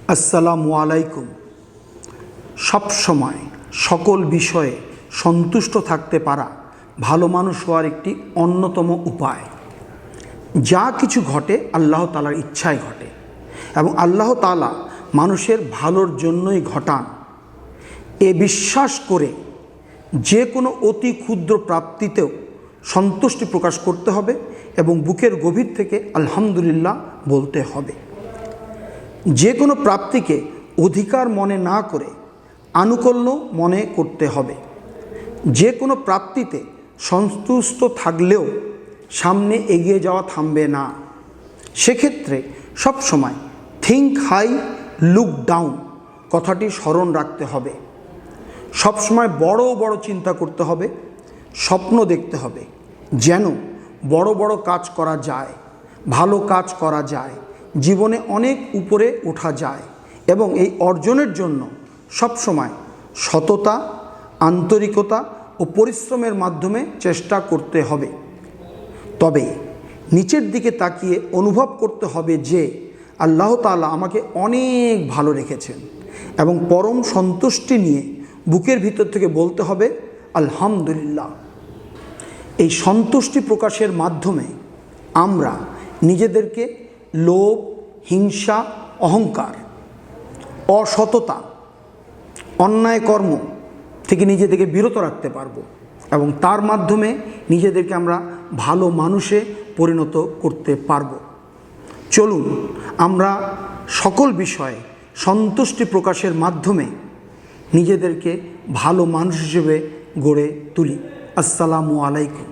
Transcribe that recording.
আসসালামু আলাইকুম। সব সময় সকল বিষয়ে সন্তুষ্ট থাকতে পারা ভালো মানুষ হওয়ার একটি অন্যতম উপায়। যা কিছু ঘটে আল্লাহ তাআলার ইচ্ছায় ঘটে এবং আল্লাহ তাআলা মানুষের ভালোর জন্যই ঘটান এ বিশ্বাস করে যে কোনো অতি ক্ষুদ্র প্রাপ্তিতেও সন্তুষ্টি প্রকাশ করতে হবে এবং বুকের গভীর থেকে আলহামদুলিল্লাহ বলতে হবে। যে কোনো প্রাপ্তিকে অধিকার মনে না করে আনুকূল্য মনে করতে হবে। যে কোনো প্রাপ্তিতে সন্তুষ্ট থাকলেও সামনে এগিয়ে যাওয়া থামবে না। সেক্ষেত্রে সবসময় থিঙ্ক হাই লুক ডাউন কথাটি স্মরণ রাখতে হবে। সবসময় বড় বড় চিন্তা করতে হবে, স্বপ্ন দেখতে হবে যেন বড় বড় কাজ করা যায়, ভালো কাজ করা যায়, জীবনে অনেক উপরে ওঠা যায় এবং এই অর্জনের জন্য সবসময় সততা, আন্তরিকতা ও পরিশ্রমের মাধ্যমে চেষ্টা করতে হবে। তবে নিচের দিকে তাকিয়ে অনুভব করতে হবে যে আল্লাহ তাআলা আমাকে অনেক ভালো রেখেছেন এবং পরম সন্তুষ্টি নিয়ে বুকের ভিতর থেকে বলতে হবে আলহামদুলিল্লাহ। এই সন্তুষ্টি প্রকাশের মাধ্যমে আমরা নিজেদেরকে লোভ, হিংসা, অহংকার, অসততা, অন্যায় কর্ম থেকে নিজেদেরকে বিরত রাখতে পারবো এবং তার মাধ্যমে নিজেদেরকে আমরা ভালো মানুষে পরিণত করতে পারবো। চলুন আমরা সকল বিষয়ে সন্তুষ্টি প্রকাশের মাধ্যমে নিজেদেরকে ভালো মানুষ হিসেবে গড়ে তুলি। আসসালামু আলাইকুম।